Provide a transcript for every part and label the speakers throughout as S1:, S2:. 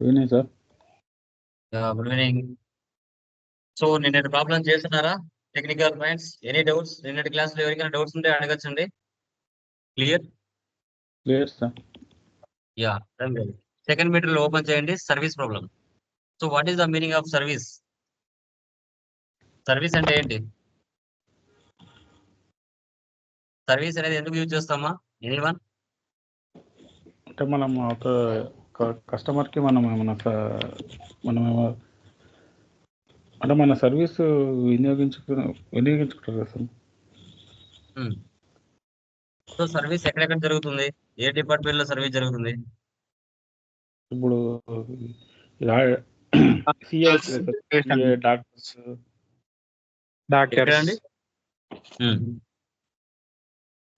S1: Evening sir.
S2: Good evening. So నిన్నటి problem చేస్తున్నారా? Technical points, any doubts? నిన్నటి క్లాస్లో ఎవరికైనా డౌట్స్ ఉంటే అడగచ్చండి. Clear?
S1: Clear sir.
S2: Yeah, second meter open చేయండి. Service problem. So what is the meaning of service? Service అంటే ఏంటి? సర్వీస్ అనేది ఎందుకు యూజ్ చేస్తామా? ఎనీవన్?
S1: అంటే మనం ఒక కస్టమర్కి మనం ఏమన్నా మనం అంటే మన సర్వీస్ వినియోగించుకుంటారు కదా సార్.
S2: సో సర్వీస్ ఎక్కడెక్కడ జరుగుతుంది? ఏ డిపార్ట్మెంట్ లో సర్వీస్ జరుగుతుంది?
S1: ఇప్పుడు
S2: ఎక్కడండి?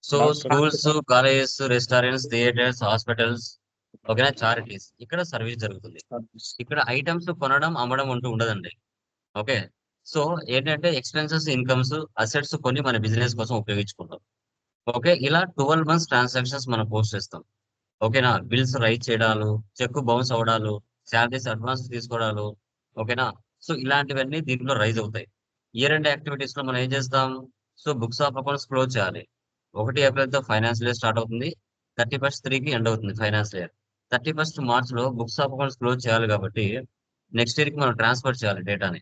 S2: So schools, colleges, restaurants, theatres, hospitals, ఓకేనా, చారిటీస్, ఇక్కడ సర్వీస్ జరుగుతుంది. ఇక్కడ ఐటమ్స్ కొనడం, అమ్మడం అంటూ ఉండదండి. ఓకే. సో ఏంటంటే ఎక్స్పెన్సెస్, ఇన్కమ్స్, అసెట్స్ కొన్ని మన బిజినెస్ కోసం ఉపయోగించుకుంటాం. ఓకే, ఇలా 12 మంత్స్ ట్రాన్సాక్షన్స్ మనం పోస్ట్ చేస్తాం. ఓకేనా, బిల్స్ రైట్ చేయడాలు, చెక్ బౌన్స్ అవడాలు, శాలరీస్ అడ్వాన్స్ తీసుకోవడాలు, ఓకేనా. సో ఇలాంటివన్నీ దీంట్లో రైజ్ అవుతాయి. ఇయర్ ఎండ్ యాక్టివిటీస్ లో మనం ఏం చేస్తాం? So books of accounts close చేయాలి. 1 ఏప్రిల్ తో ఫైనాన్షియల్ ఇయర్ స్టార్ట్ అవుతుంది. 31st 3కి ఎండ్ అవుతుంది ఫైనాన్షియల్ ఇయర్. 31st మార్చ్ లో బుక్స్ ఆఫ్ అకౌంట్స్ క్లోజ్ చేయాలి కాబట్టి నెక్స్ట్ ఇయర్ కి మనం ట్రాన్స్ఫర్ చేయాలి డేటాని.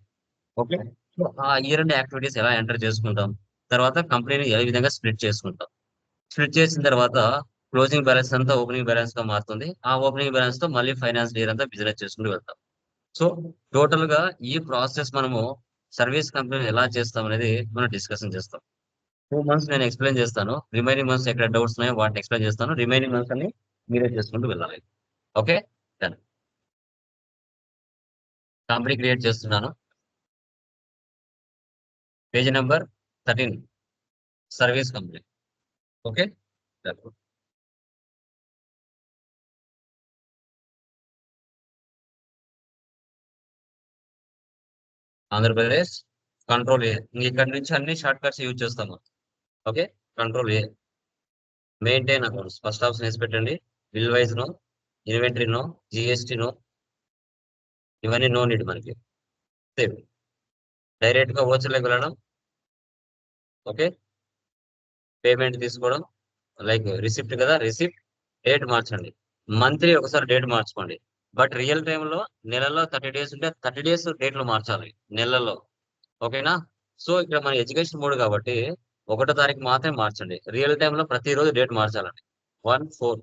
S2: ఓకే. సో ఆ ఇయర్ ఎండ్ యాక్టివిటీస్ ఎలా ఎంటర్ చేసుకుంటాం, తర్వాత కంపెనీని ఏ విధంగా స్ప్లిట్ చేసుకుంటాం. స్ప్లిట్ చేసిన తర్వాత క్లోజింగ్ బ్యాలెన్స్ అంతా ఓపెనింగ్ బ్యాలెన్స్ గా మారుతుంది. ఆ ఓపెనింగ్ బ్యాలెన్స్ తో మళ్ళీ ఫైనాన్స్ ఇయర్ అంతా బిజినెస్ చేసుకుంటూ వెళ్తాం. సో టోటల్ గా ఈ ప్రాసెస్ మనము సర్వీస్ కంపెనీ ఎలా చేస్తాం అనేది మనం డిస్కషన్ చేస్తాం. 2 మంత్స్ నేను ఎక్స్ప్లెయిన్ చేస్తాను. రిమైనింగ్ మంత్స్ ఎక్కడ డౌట్స్ ఉన్నాయో వాటిని ఎక్స్ప్లెయిన్ చేస్తాను. రిమైనింగ్ మంత్స్ అన్ని మీరే చేసుకుంటూ వెళ్ళాలి. Okay, done. కంపెనీ క్రియేట్ చేస్తున్నాను. Page number 13, service company. Okay, done. Andhra Pradesh, control A. ఇక్కడ నుంచి అన్ని షార్ట్ కట్స్ యూజ్ చేస్తాము. ఓకే, control A. Maintain accounts first option వేసి పెట్టండి. Bill wise no, inventory no, GST no, ఇవన్నీ నో నీడ్ మనకి. సేవ్. డైరెక్ట్ గా ఓచర్లోకి వెళ్ళడం. ఓకే, పేమెంట్ తీసుకోవడం, లైక్ రిసిప్ట్ కదా, రిసిప్ట్. డేట్ మార్చండి. మంత్లీ ఒకసారి డేట్ మార్చుకోండి. బట్ రియల్ టైంలో నెలలో 30 డేస్ ఉంటే 30 డేస్ డేట్లు మార్చాలి నెలలో. ఓకేనా. సో ఇక్కడ మన ఎడ్యుకేషన్ మోడ్ కాబట్టి 1వ తారీఖు మాత్రమే మార్చండి. రియల్ టైంలో ప్రతిరోజు డేట్ మార్చాలండి. 1/4.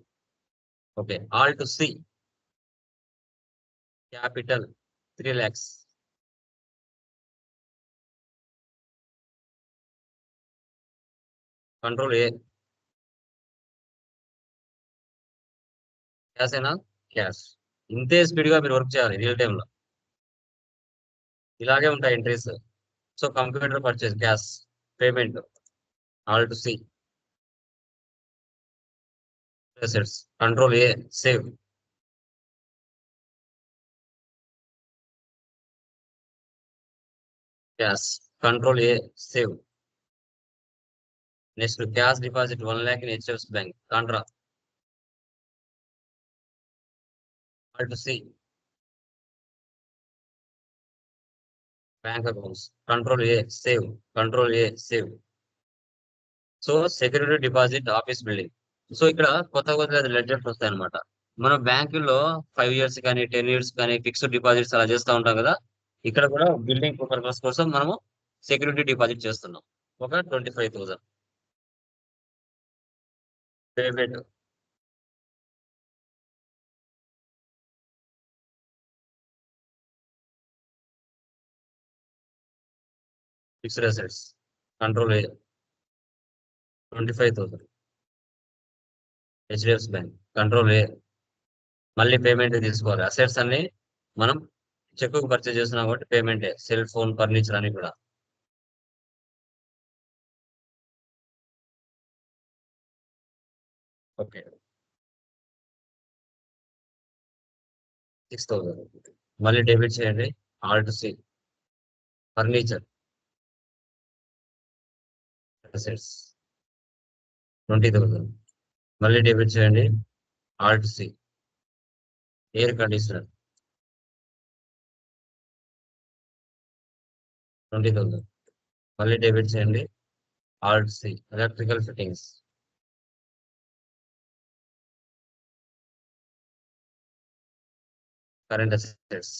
S2: Okay, alt C. Capital 3 lakhs. Control A. Cash అయినా క్యాష్. ఇంతే స్పీడ్ గా మీరు వర్క్ చేయాలి రియల్ టైంలో. ఇలాగే ఉంటాయి entries. So computer purchase, cash, payment, alt C, assets, control A, save. Cash, control A, save. Next cash deposit 1 lakh in HDFC bank, contra, alt C. Bank accounts, control A, save. Control A, save. So security deposit, office building. So ఇక్కడ కొత్త ledgers వస్తాయి అనమాట. మనం బ్యాంకుల్లో 5 years కానీ 10 years కానీ fixed deposits అలా చేస్తూ ఉంటాం కదా. ఇక్కడ కూడా బిల్డింగ్ పర్పస్ కోసం మనము సెక్యూరిటీ డిపాజిట్ చేస్తున్నాం. ఒక 25,000. పేమెంట్, ఫిక్స్డ్ అసెట్స్, కంట్రోల్ ఏ, 25,000. హెచ్డిఎఫ్సి బ్యాంక్, కంట్రోల్ ఏ. మళ్ళీ పేమెంట్ తీసుకోవాలి. అసెట్స్ అన్ని మనం చెక్ పర్చేజ్ చేస్తున్నాం కాబట్టి పేమెంటే. సెల్ ఫోన్, ఫర్నిచర్ అని కూడా. ఓకే, 6,000. మళ్ళీ డెబిట్ చేయండి. Alt C. Furniture, assets 20,000. మళ్ళీ డెబిట్ చేయండి. Alt C. Air conditioner 20,000. మళ్ళీ డెబిట్ చేయండి. Alt C electrical fittings. Current assets.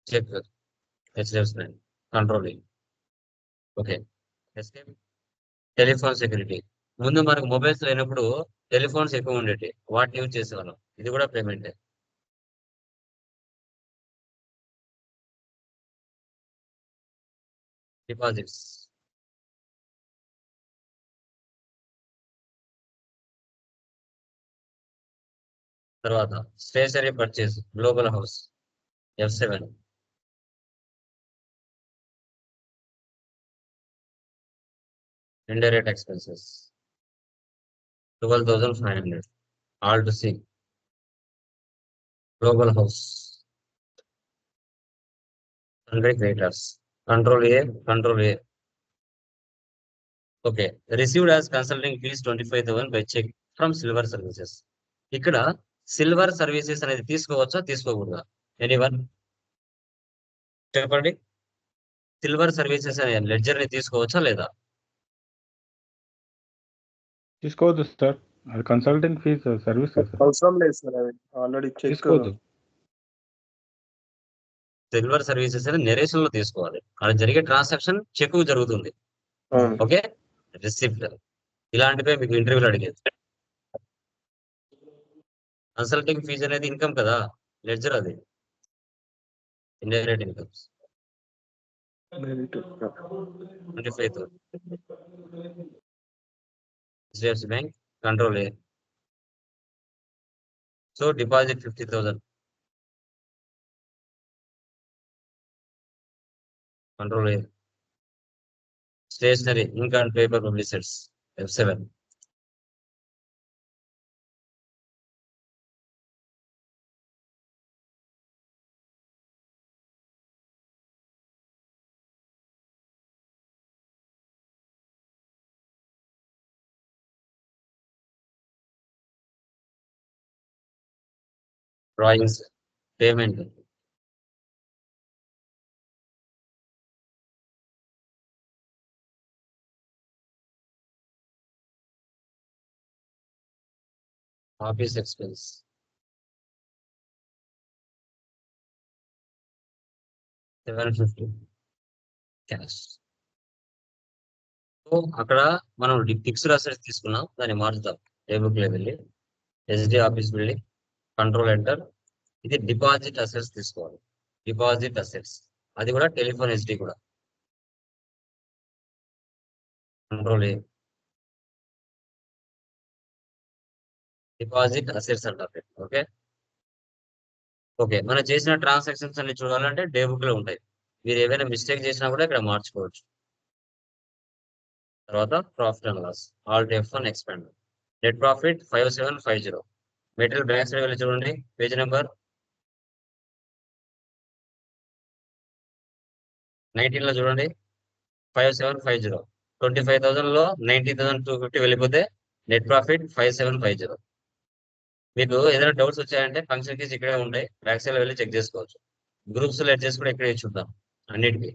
S2: Check HDFC bank. Controlling. Okay. Escape. Telephone security. ముందు మనకు మొబైల్స్ లేనప్పుడు టెలిఫోన్స్ ఎక్కువ ఉండేవి, వాటిని యూజ్ చేసేవాళ్ళం. ఇది కూడా పేమెంటే. డిపాజిట్స్. తర్వాత stationery purchase global house F7. Indirect expenses 12,500. Alt C global house. Sundry creators. Control A. Okay. Received as consulting fees 25,000 by cheque from silver services. ఇక్కడ సిల్వర్ సర్వీసెస్ అనేది తీసుకోవచ్చా తీసుకోకూడదా? ఎనీవన్ చెప్పండి. సిల్వర్ సర్వీసెస్ అనే ledger ని తీసుకోవచ్చా లేదా?
S1: తీసుకోవద్దు సార్, అది కన్సల్టింగ్ ఫీజ్ సర్వీస్ కదా సార్,
S3: అవసరం లేదు సార్, అది ఆల్రెడీ చెక్.
S1: తీసుకోవద్దు.
S2: సిల్వర్ సర్వీసెస్ అనేది నెరేషన్ లో తీసుకోవాలి. అక్కడ జరిగే ట్రాన్సాక్షన్ చెక్ జరుగుతుంది.
S3: అవును.
S2: ఓకే. రిసిప్ట్ ఇలాంటివే మీకు ఇంటర్వ్యూలో అడిగేది. కన్సల్టింగ్ ఫీజు అనేది ఇన్కమ్ కదా, లెడ్జర్ అది indirect incomes 25,000. HDFC bank. Control A. So deposit 50,000. Control A. Stationery ink and paper publicities F7. Drawings. Payment. Office expense. $750 cash. So అక్కడ మనం ఫిక్స్డ్ అసెట్స్ తీసుకున్నాం, దాన్ని మార్చుదాం. టేబుల్ లో వెళ్ళి SD office building, control enter. ఇది deposit assets తీసుకోవాలి. Deposit assets అది కూడా టెలిఫోన్ ఎస్డి కూడా. Control A. డిపాజిట్ అసెట్స్ అంటారు. ఓకే. ఓకే. మనం చేసిన ట్రాన్సాక్షన్స్ అన్ని చూడాలంటే డే బుక్ లో ఉంటాయి. మీరు ఏవైనా మిస్టేక్ చేసినా కూడా ఇక్కడ మార్చుకోవచ్చు. తర్వాత profit and loss. Alt F1 expand. Net profit 5750. Material back side వెళ్ళి చూడండి, పేజ్ నెంబర్ 19 లో చూడండి. 5750. 25,000 లో 19,250 వెళ్ళిపోతే నెట్ ప్రాఫిట్ 5750. మీకు ఏదైనా డౌట్స్ వచ్చాయంటే ఫంక్షన్ కీస్ ఇక్కడే ఉంటాయి, బ్యాక్ సైడ్ వెళ్ళి చెక్ చేసుకోవచ్చు. గ్రూప్స్ లెడ్జెస్ కూడా ఇక్కడే ఇచ్చి ఉంటాం అన్నిటికీ.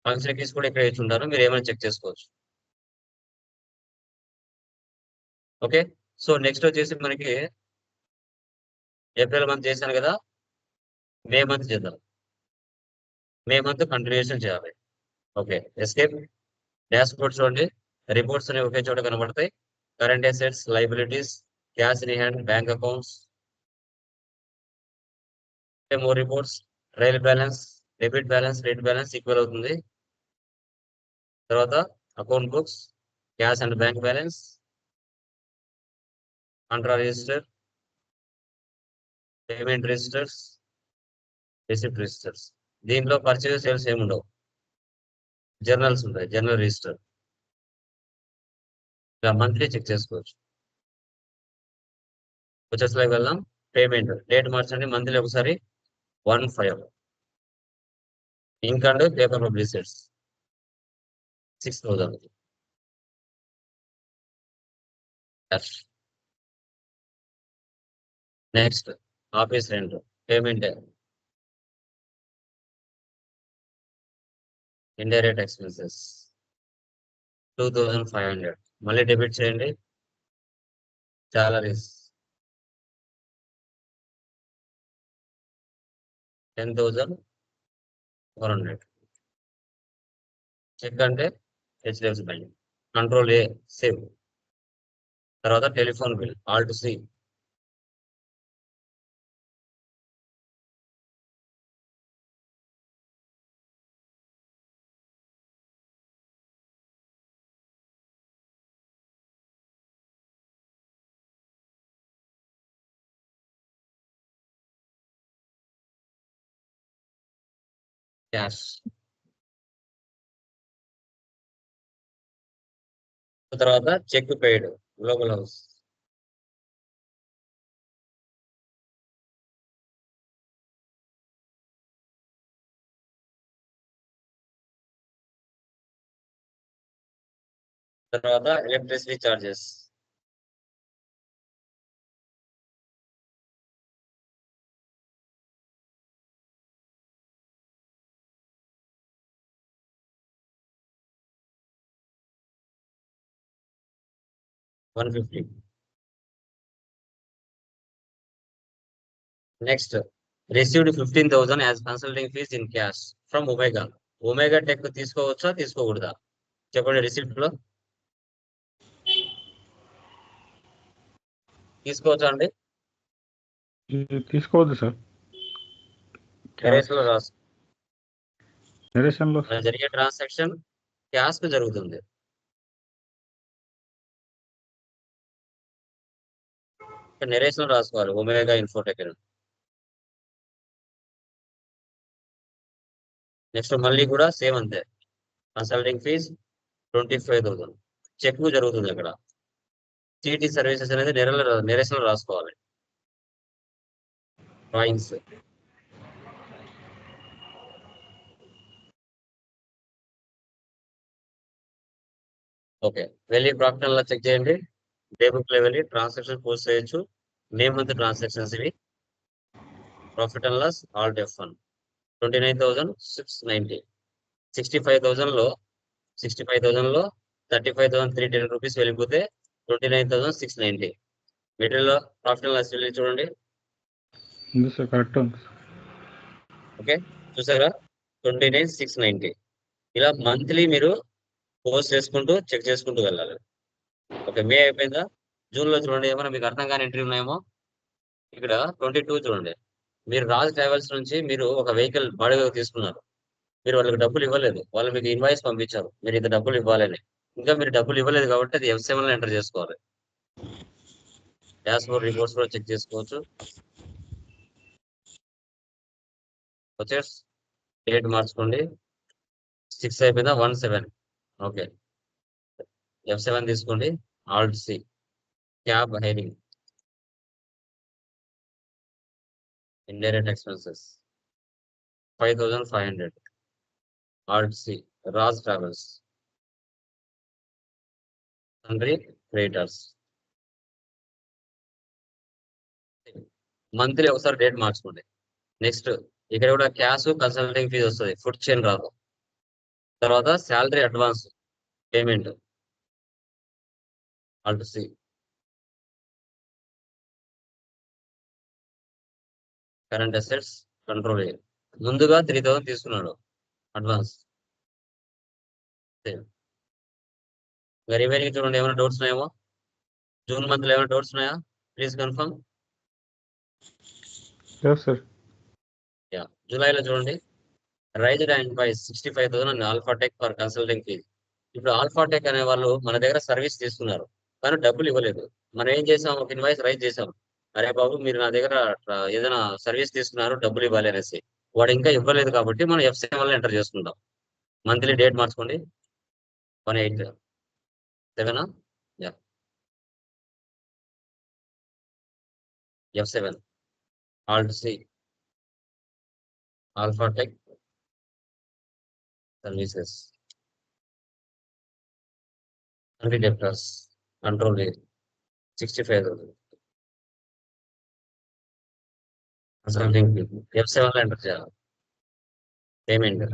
S2: ఫంక్షన్ కీస్ కూడా ఇక్కడే ఇచ్చి ఉంటారు, మీరు ఏమైనా చెక్ చేసుకోవచ్చు. ఓకే. సో నెక్స్ట్ వచ్చేసి మనకి ఏప్రిల్ మంత్ చేశాను కదా, మే మంత్ చేద్దాం. మే మంత్ కంటిన్యూషన్ చేయాలి. ఓకే. ఎస్కేప్. డాష్ బోర్డ్ చూడండి, రిపోర్ట్స్ అనేవి ఒకే చోట కనబడతాయి. Current assets, liabilities, cash in hand, bank accounts, more reports, trial balance, debit balance, credit balance equal అవుతుంది. తర్వాత account books, cash and bank balance, Contra register, payment registers, receipt registers. దీంట్లో purchase sales ఏమి ఉండవు, journals ఉంటాయి, journal register. ఇలా monthly check చేసుకోవచ్చు. వచ్చేసరికి వెళ్దాం. పేమెంట్ డేట్ మార్చండి, మంత్లీ ఒకసారి 1/5. ఇంక్ and paper publicities 6,000. Next office rent payment indirect expenses 2500. మళ్ళీ డెబిట్ చేయండి. సాలరీస్ 10,400. చెక్ అంటే HDFC bank. Control A save. తర్వాత telephone bill alt C. Cash. తర్వాత చెక్ పెయిడ్ గ్లోబల్ హౌస్. తర్వాత electricity charges. $150. Next received 15,000 as consulting fees in cash from Omega. Omega tech తీసుకోవచ్చా తీసుకోకూడదా చెప్పండి. Receipt లో తీసుకోవచ్చా అండి?
S1: తీసుకోవద్దు సార్.
S2: నెరేషన్ లో రాసు.
S1: నెరేషన్ లో
S2: జరిగే ట్రాన్సాక్షన్ క్యాష్ కు జరుగుతుంది. నెరేషన్ లో రాసుకోవాలి ఒమేగా ఇన్ఫోటెక్. నెక్స్ట్ మళ్ళీ కూడా సేమ్ అంతే. Consulting fees 25,000. చెక్ జరుగుతుంది అక్కడ. సిటీ సర్వీసెస్ అనేది నెరేషన్ లో రాసుకోవాలి. డ్రాయింగ్స్. ఓకే, వెళ్ళి ప్రాఫిట్ అండ్ లాస్ చెక్ చేయండి. డే బుక్ లో వెళ్ళి ట్రాన్సాక్షన్ పోస్ట్ చేయొచ్చు. నేమ్ అంత ట్రాన్సాక్షన్స్ ఇవి. Profit and loss alt F1 29,690. 65,000 లో 35,310 రూపీస్ వెళ్ళిపోతే 29,690. మెటీరియల్ ప్రాఫిట్ అండ్ లాస్ వెళ్ళి చూడండి.
S1: ఉంది సార్, కరెక్ట్ ఉంది.
S2: ఓకే, చూసారా 29,690. ఇలా మంత్లీ మీరు పోస్ట్ చేసుకుంటూ చెక్ చేసుకుంటూ వెళ్ళాలి. ఓకే, మే అయిపోయిందా? జూన్ లో చూడండి, ఏమైనా మీకు అర్థం కాని ఎంట్రీ ఉన్నాయేమో. ఇక్కడ 22 చూడండి. మీరు రాజ్ ట్రావెల్స్ నుంచి మీరు ఒక వెహికల్ బాడిగకు తీసుకున్నారు. మీరు వాళ్ళకి డబ్బులు ఇవ్వలేదు. వాళ్ళు మీకు ఇన్వాయిస్ పంపించారు మీరు ఇంత డబ్బులు ఇవ్వాలని. ఇంకా మీరు డబ్బులు ఇవ్వలేదు కాబట్టి అది F7 లో ఎంటర్ చేసుకోవాలి. డాష్ బోర్డ్ రిపోర్ట్స్ కూడా చెక్ చేసుకోవచ్చు. వచ్చేసి డేట్ మార్చుకోండి. 6 అయిపోయిందా? 17. ఓకే, F7 తీసుకోండి. Alt C. Cab hiring, indirect expenses 5,500. Alt C. Raj travels, తండ్రి క్రియేటర్స్. మంత్లీ ఒకసారి డేట్ మార్చుకోండి. నెక్స్ట్ ఇక్కడ కూడా క్యాష్ కన్సల్టింగ్ ఫీజ్ వస్తుంది, ఫుడ్ చైన్ రాదు. తర్వాత salary advance payment alt C. Current assets control A. ముందుగా 3,000 తీసుకున్నాడు అడ్వాన్స్. రిమైనింగ్ చూడండి, ఏమైనా డౌట్స్ ఉన్నాయేమో. జూన్ మంత్ లో ఏమైనా డౌట్స్ ఉన్నాయా? Please confirm.
S1: సార్
S2: జూలైలో చూడండి, raised and by 65,000 Alphatech for consulting fees. ఇప్పుడు ఆల్ఫాటెక్ అనే వాళ్ళు మన దగ్గర సర్వీస్ తీసుకున్నారు కానీ డబ్బులు ఇవ్వలేదు. మనం ఏం చేసాం, ఒక ఇన్వాయిస్ రైజ్ చేసాం. అరే బాబు, మీరు నా దగ్గర ఏదైనా సర్వీస్ తీసుకున్నారు, డబ్బులు ఇవ్వాలి అనేసి. వాడు ఇంకా ఇవ్వలేదు కాబట్టి మనం F7 లో ఎంటర్ చేసుకుంటాం. మంత్లీ డేట్ మార్చుకోండి. 187 F7 alt C. Alphatech services, debtors control A 65,000. Consulting F7 లో ఎంటర్ చేయాలి. Payment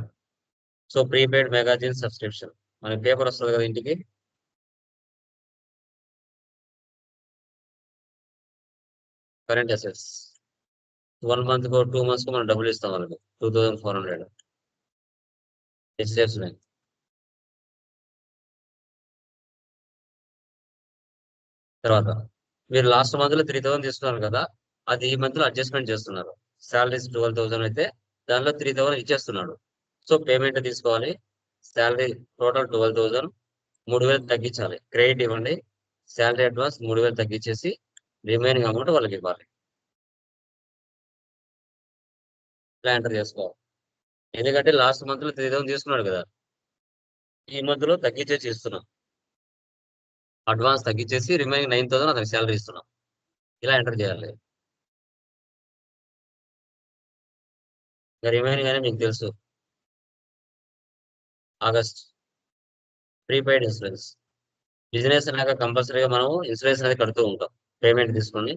S2: so prepaid magazine subscription మనకి పేపర్ వస్తుంది కదా ఇంటికి. కరెంట్ అసెట్స్ 1 month కో 2 months కో మనం డబ్బులు ఇస్తాం వాళ్ళకి 2400. హెచ్డిఎఫ్సి బ్యాంక్. తర్వాత మీరు లాస్ట్ మంత్ లో 3000 తీసుకున్నారు కదా, అది ఈ మంత్ లో అడ్జస్ట్మెంట్ చేస్తున్నారు. శాలరీస్ 12,000 అయితే దానిలో 3000 ఇచ్చేస్తున్నాడు. సో పేమెంట్ తీసుకోవాలి. శాలరీ టోటల్ 12,000, 3,000 తగ్గించాలి. క్రెడిట్ ఇవ్వండి. శాలరీ అడ్వాన్స్ 3,000 తగ్గించేసి రిమైనింగ్ అమౌంట్ వాళ్ళకి ఇవ్వాలి. ఇలా ఎంటర్ చేసుకోవాలి. ఎందుకంటే లాస్ట్ మంత్ లో 3000 తీసుకున్నాడు కదా, ఈ మంత్ లో తగ్గించేసి ఇస్తున్నాం. అడ్వాన్స్ తగ్గించేసి రిమైనింగ్ 9,000 అతనికి శాలరీ ఇస్తున్నాం. ఇలా ఎంటర్ చేయాలి. రిమైనింగ్ అనేది మీకు తెలుసు. August prepaid insurance. బిజినెస్ అన్నాక కంపల్సరీగా మనం ఇన్సూరెన్స్ అనేది కడుతూ ఉంటాం. పేమెంట్ తీసుకొని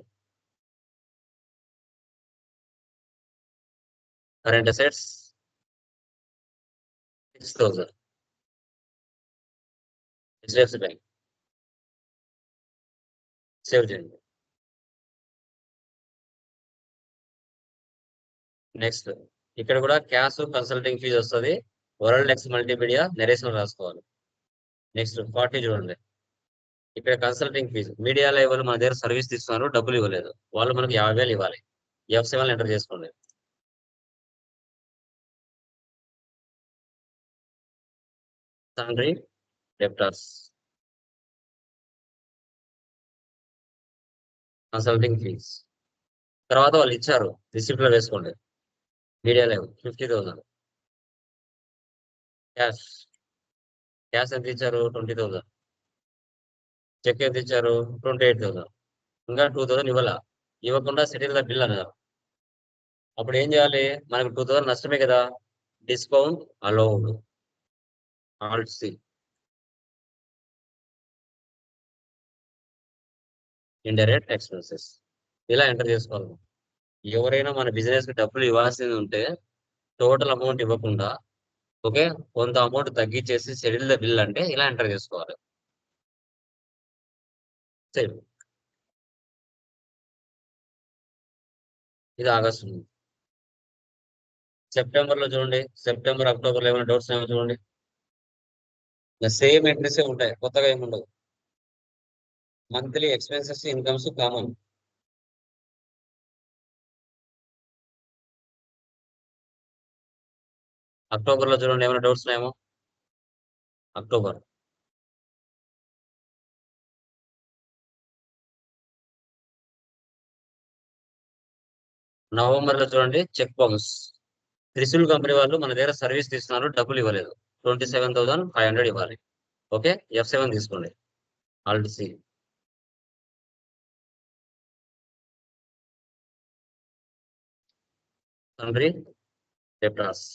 S2: current assets 6,000 HDFC bank. Save చేయండి. నెక్స్ట్ ఇక్కడ కూడా క్యాష్ కన్సల్టింగ్ ఫీజు వస్తుంది. వరల్డ్ ఎక్స్ మల్టీమీడియా నెరేషన్ రాసుకోవాలి. నెక్స్ట్ 40 చూడండి. ఇక్కడ కన్సల్టింగ్ ఫీజు మీడియా లెవెల్ మన దగ్గర సర్వీస్ తీసుకున్నారు, డబ్బులు ఇవ్వలేదు. వాళ్ళు మనకి 50,000 ఇవ్వాలి. F7 ఎంటర్ చేసుకోండి. తండ్రి డెప్టార్స్ కన్సల్టింగ్ ఫీజ్. తర్వాత వాళ్ళు ఇచ్చారు, రిసిప్ట్ లో వేసుకోండి. Media level 50,000. క్యాష్ క్యాష్ ఎంత ఇచ్చారు? 20,000. చెక్ ఎంత ఇచ్చారు? 28,000. ఇంకా 2,000 ఇవ్వాల. ఇవ్వకుండా సెటిల్ ద బిల్ అన్నారు. అప్పుడు ఏం చేయాలి? మనకు 2,000 నష్టమే కదా. Discount allowed. Alt C. Indirect expenses. ఇలా ఎంటర్ చేసుకోవాలి. ఎవరైనా మన బిజినెస్ కి డబ్బులు ఇవ్వాల్సింది ఉంటే టోటల్ అమౌంట్ ఇవ్వకుండా, ఓకే, కొంత అమౌంట్ తగ్గించేసి సెటిల్ ద బిల్ అంటే ఇలా ఎంటర్ చేసుకోవాలి. సేమ్. ఇది ఆగస్టు. సెప్టెంబర్ లో చూడండి. సెప్టెంబర్ అక్టోబర్ లో ఏమైనా డౌట్స్ ఏమో చూడండి. సేమ్ ఎంట్రీసే ఉంటాయి, కొత్తగా ఏముండవు. Monthly expenses incomes common. October లో చూడండి, ఏమైనా డౌట్స్ ఉన్నాయేమో. అక్టోబర్ నవంబర్ లో చూడండి, చెక్ బౌన్స్. త్రిశూల్ కంపెనీ వాళ్ళు మన దగ్గర సర్వీస్ తీసుకున్నారు, డబ్బులు ఇవ్వలేదు. 27,500 ఇవ్వాలి. ఓకే, F7 తీసుకోండి. Alt C. తండ్రి డెప్టార్స్.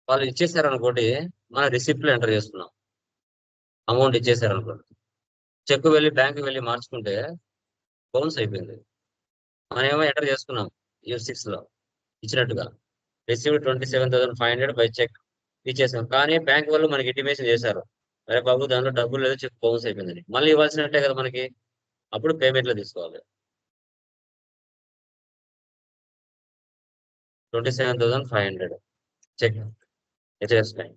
S2: వాళ్ళు ఇచ్చేసారు అనుకోండి, మన రిసిప్ట్ లో ఎంటర్ చేసుకున్నాం. అమౌంట్ ఇచ్చేసారు అనుకోండి, చెక్ వెళ్ళి బ్యాంక్ వెళ్ళి మార్చుకుంటే బౌన్స్ అయిపోయింది. మనం ఏమో ఎంటర్ చేసుకున్నాం U6 లో ఇచ్చినట్టుగా. రిసీవ్ 27,500 బై చెక్ ఇచ్చేసాం. కానీ బ్యాంక్ వాళ్ళు మనకి ఇంటిమేషన్ చేశారు, అరే బాబు దాంట్లో డబ్బులు లేదు, చెక్ బౌన్స్ అయిపోయింది. మళ్ళీ ఇవ్వాల్సినట్టే కదా మనకి. అప్పుడు పేమెంట్ లో తీసుకోవాలి. 27,500 చెక్ హెచ్డిఎఫ్సి బ్యాంక్.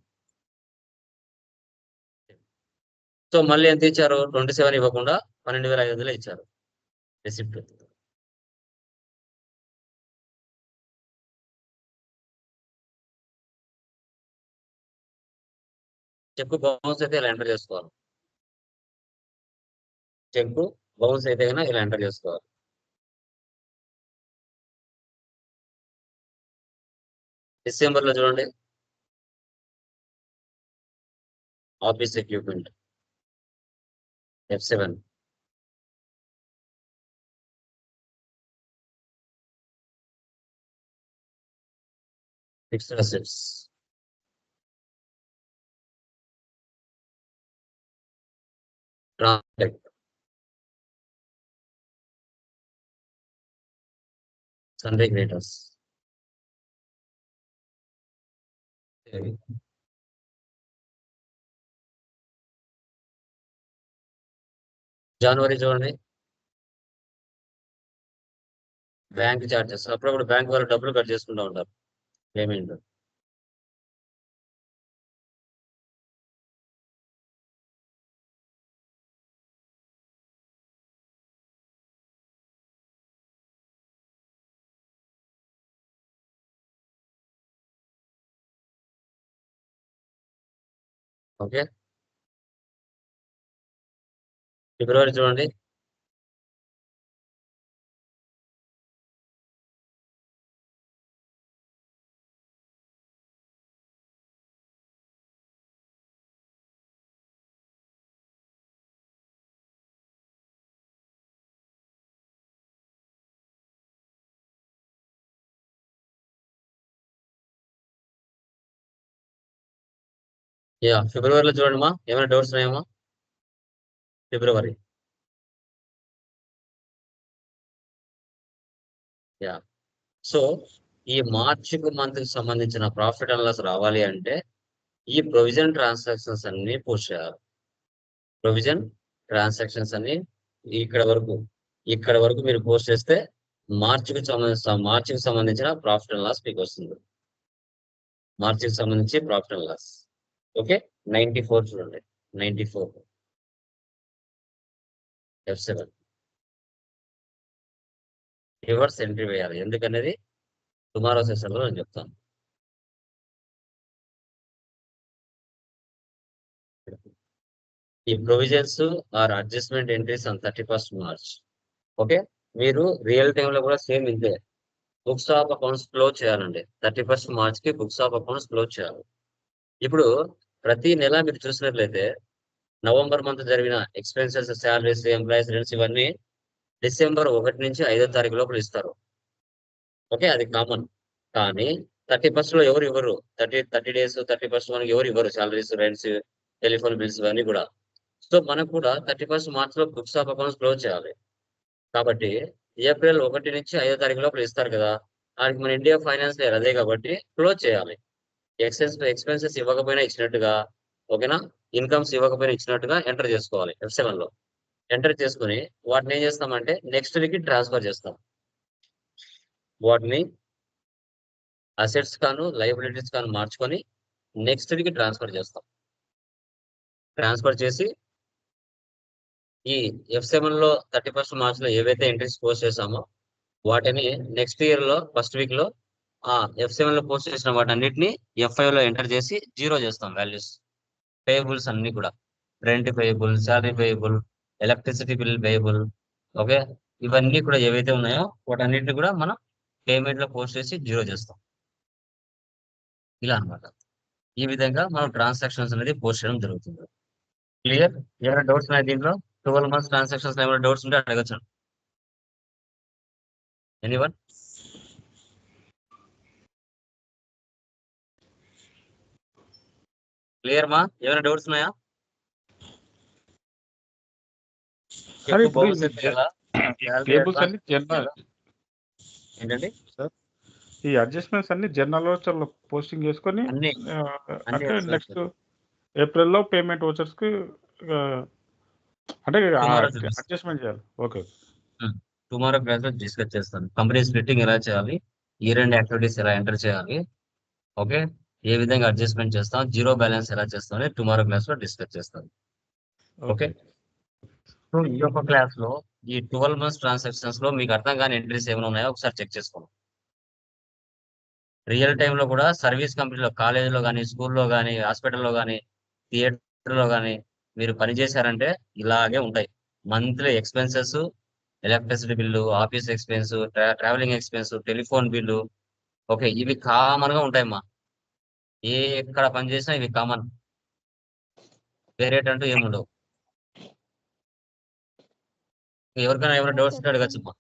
S2: సో మళ్ళీ ఎంత ఇచ్చారు? 27 ఇవ్వకుండా 12,500 ఇచ్చారు రిసిప్ట్. చెక్ బౌన్స్ అయితే ఇలా ఎంటర్ చేసుకోవాలి. చెక్ బౌన్స్ అయితే కన్నా ఇలా ఎంటర్ చేసుకోవాలి. డిసెంబర్ లో చూడండి, office equipment F7. Fixed assets, sundry creators, జనవరి చూడండి, బ్యాంక్ చార్జెస్, అప్పుడప్పుడు బ్యాంక్ వాళ్ళు డబ్బులు కట్ చేసుకుంటూ ఉంటారు పేమెంట్. ఓకే, ఫిబ్రవరి చూడండి, ఫిబ్రవరిలో చూడండి మా, ఏమైనా డౌట్స్ ఉన్నాయమ్మా? ఫిబ్రవరి, సో ఈ మార్చికి మంత్ కి సంబంధించిన ప్రాఫిట్ అండ్ లాస్ రావాలి అంటే ఈ ప్రొవిజన్ ట్రాన్సాక్షన్స్ అన్ని పోస్ట్ చేయాలి. ప్రొవిజన్ ట్రాన్సాక్షన్స్ అన్ని ఇక్కడ వరకు మీరు పోస్ట్ చేస్తే మార్చికి సంబంధించిన ప్రాఫిట్ అండ్ లాస్ మీకు వస్తుంది. మార్చికి సంబంధించి ప్రాఫిట్ అండ్ లాస్. ఓకే, 94 చూడండి, 94 F7 రివర్స్ ఎంట్రీ వేయాలి. ఎందుకనేది టుమారో సెషన్ లో నేను చెప్తాను. ఈ provisions or adjustment entries on 31st March. Okay, మీరు రియల్ టైమ్ లో కూడా సేమ్ ఇంతే బుక్స్ ఆఫ్ అకౌంట్స్ క్లోజ్ చేయాలండి. 31st March కి బుక్స్ ఆఫ్ అకౌంట్స్ క్లోజ్ చేయాలి. ఇప్పుడు ప్రతి నెల మీరు చూసినట్లయితే నవంబర్ మంత్ జరిగిన ఎక్స్పెన్సెస్, శాలరీస్, ఎంప్లాయీస్ రెంట్స్ ఇవన్నీ డిసెంబర్ 1 నుంచి 5వ తారీఖు లోపల ఇస్తారు. ఓకే, అది కామన్. కానీ 31st లో ఎవరు ఇవ్వరు. 30 days 31st మనకి ఎవరు ఇవ్వరు శాలరీస్, రెంట్స్, టెలిఫోన్ బిల్స్ ఇవన్నీ కూడా. సో మనకు కూడా 31st March లో బుక్స్ ఆఫ్ అకౌంట్స్ క్లోజ్ చేయాలి. కాబట్టి ఏప్రిల్ 1 నుంచి 5వ తారీఖు లోపల ఇస్తారు కదా, దానికి మన ఇండియా ఫైనాన్స్ ఇయర్ అదే కాబట్టి క్లోజ్ చేయాలి. ఎక్స్పెన్సెస్ ఇవ్వకపోయినా ఇచ్చినట్టుగా, ఓకేనా, ఇన్కమ్స్ ఇవ్వకపోయినా ఇచ్చినట్టుగా ఎంటర్ చేసుకోవాలి. F7 లో ఎంటర్ చేసుకుని వాటిని ఏం చేస్తామంటే నెక్స్ట్ వీక్ ట్రాన్స్ఫర్ చేస్తాం. వాటిని అసెట్స్ కాను లయబిలిటీస్ కాను మార్చుకొని నెక్స్ట్ వీక్ ట్రాన్స్ఫర్ చేస్తాం. ట్రాన్స్ఫర్ చేసి ఈ F7 లో 31st March లో ఏవైతే ఎంట్రీస్ పోస్ట్ చేసామో వాటిని నెక్స్ట్ ఇయర్ లో ఫస్ట్ వీక్ లో ఆ F7 లో పోస్ట్ చేసిన వాటన్నిటిని F5 లో ఎంటర్ చేసి 0 చేస్తాం వాల్యూస్. పేయబుల్స్ అన్ని కూడా, rent payable, salary payable, electricity bill payable, okay, ఇవన్నీ కూడా ఏవైతే ఉన్నాయో వాటన్నిటిని కూడా మనం పేమెంట్ లో పోస్ట్ చేసి 0 చేస్తాం. ఇలా అన్నమాట. ఈ విధంగా మనం ట్రాన్సాక్షన్స్ అనేది పోస్ట్ చేయడం జరుగుతుంది. క్లియర్? ఏమైనా డౌట్స్ ఉన్నాయి దీంట్లో? 12 months ట్రాన్సాక్షన్స్ ఏమైనా డౌట్స్ ఉంటే అడగచ్చు. ఎనీవన్? క్లియర్ మా? ఏమైనా డౌట్స్ ఉన్నాయా?
S1: సార్
S2: ఎక్కువ
S1: ఇప్పుడు
S2: బౌన్స్ అయితే కదా
S1: టేబుల్స్ అన్ని జనరల్
S2: ఏంటండి
S1: సార్, ఈ అడ్జస్ట్మెంట్స్ అన్ని జనరల్ వోచర్లో పోస్టింగ్ చేసుకొని
S2: అన్ని
S1: అంటే
S2: అన్ని
S1: నెక్స్ట్ ఏప్రిల్లో పేమెంట్ వోచర్స్ కి అంటే
S2: టుమారో చూపిస్తాను.
S1: అడ్జస్ట్మెంట్ చేయాలి. ఓకే,
S2: టుమారో క్లాస్ లో డిస్కస్ చేస్తాను. కంపెనీ స్ప్లిట్టింగ్ ఎలా చేయాలి, ఇయర్ ఎండ్ యాక్టివిటీస్ ఎలా ఎంటర్ చేయాలి, ఓకే, ఏ విధంగా అడ్జస్ట్మెంట్ చేస్తాం, జీరో బ్యాలెన్స్ ఎలా చేస్తాం అనేది టుమారో క్లాస్ లో డిస్కస్ చేస్తాను. ఓకే, సో ఈ యొక్క క్లాస్ లో ఈ 12 months ట్రాన్సాక్షన్స్ లో మీకు అర్థం కాని ఎంట్రీస్ ఏమైనా ఉన్నాయో ఒకసారి చెక్ చేసుకోండి. రియల్ టైమ్ లో కూడా సర్వీస్ కంపెనీలో, కాలేజీలో కానీ, స్కూల్లో కానీ, హాస్పిటల్లో కానీ, థియేటర్లో కానీ మీరు పని చేశారంటే ఇలాగే ఉంటాయి. Monthly expenses, electricity bill, office expense, travelling expense, telephone bill, okay, ఇవి కామన్ గా ఉంటాయమ్మా. ఎక్కడ పని చేసినా ఇవి కామన్, వేరేట్ అంటూ ఏముండవు. ఎవరికైనా ఏమైనా డౌట్స్ ఉంటే అడగచ్చమ్మా.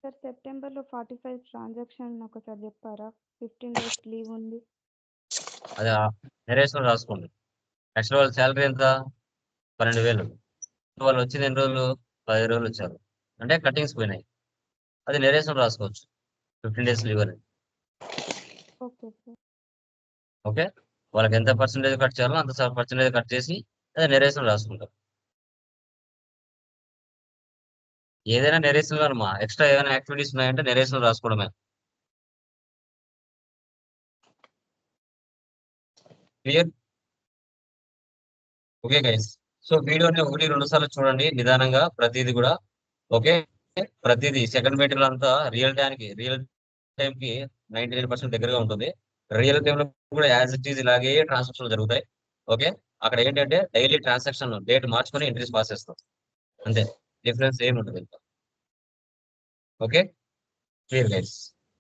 S4: సార్ సెప్టెంబర్లో 45 ట్రాన్సాక్షన్ ఒకసారి చెప్పారా? 15 days లీవ్ ఉంది.
S2: అది నెరేషన్ రాసుకోండి. యాక్చువల్ వాళ్ళ శాలరీ ఎంత? 12,000. వాళ్ళు వచ్చింది ఎన్ని రోజులు? 10 రోజులు వచ్చారు. అంటే కటింగ్స్ పోయినాయి. అది నెరేషన్ రాసుకోవచ్చు. 15 days లీవ్ అని.
S4: Okay sir.
S2: ఓకే, వాళ్ళకి ఎంత పర్సెంటేజ్ కట్ చేయాలో అంత పర్సెంటేజ్ కట్ చేసి అది నెరేషన్ రాసుకుంటారు. ఏదైనా నెరేషన్ అమ్మా, ఎక్స్ట్రా ఏదైనా యాక్టివిటీస్ ఉన్నాయంటే నెరేషన్ రాసుకోవడమే. క్లియర్? ఓకే గైస్, సో వీడియోని 1-2 సార్లు చూడండి నిదానంగా, ప్రతిదీ కూడా. ఓకే, ప్రతిదీ సెకండ్ మెటీరియల్ అంతా రియల్ టైం కి 99% దగ్గరగా ఉంటుంది. రియల్ టైం లో కూడా యాజ్ ఇట్ ఈజ్ ఇలాగే ట్రాన్సాక్షన్ జరుగుతాయి. ఓకే, అక్కడ ఏంటంటే డైలీ ట్రాన్సాక్షన్ డేట్ మార్చుకొని ఎంట్రీస్ పాస్ చేస్తాం, అంతే. డిఫరెన్స్ ఏమి ఉంటుంది ఇంకా. Okay, clear guys.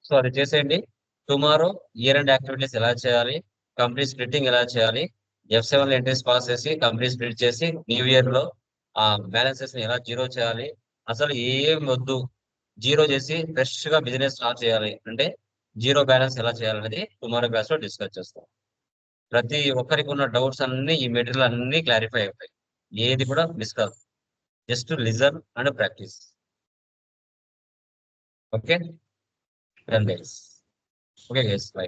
S2: సో అది చేసేయండి. టుమారో ఇయర్ అండ్ యాక్టివిటీస్ ఎలా చేయాలి, కంప్లీట్ స్ప్లిట్టింగ్ ఎలా చేయాలి, F7 లో ఎంట్రీస్ పాస్ చేసి కంప్లీట్ స్ప్లిట్ చేసి న్యూ ఇయర్ లో ఆ బ్యాలెన్సెస్ ని ఎలా జీరో చేయాలి, అసలు ఏం వద్దు జీరో చేసి ఫ్రెష్ గా బిజినెస్ స్టార్ట్ చేయాలి అంటే జీరో బ్యాలెన్స్ ఎలా చేయాలనేది టుమారో క్లాస్ లో డిస్కస్ చేస్తాం. ప్రతి ఒక్కరికి ఉన్న డౌట్స్ అన్ని ఈ మెటీరియల్ అన్ని క్లారిఫై అవుతాయి, ఏది కూడా మిస్ కాదు. Just listen and practice. Okay, done guys. Okay guys, by.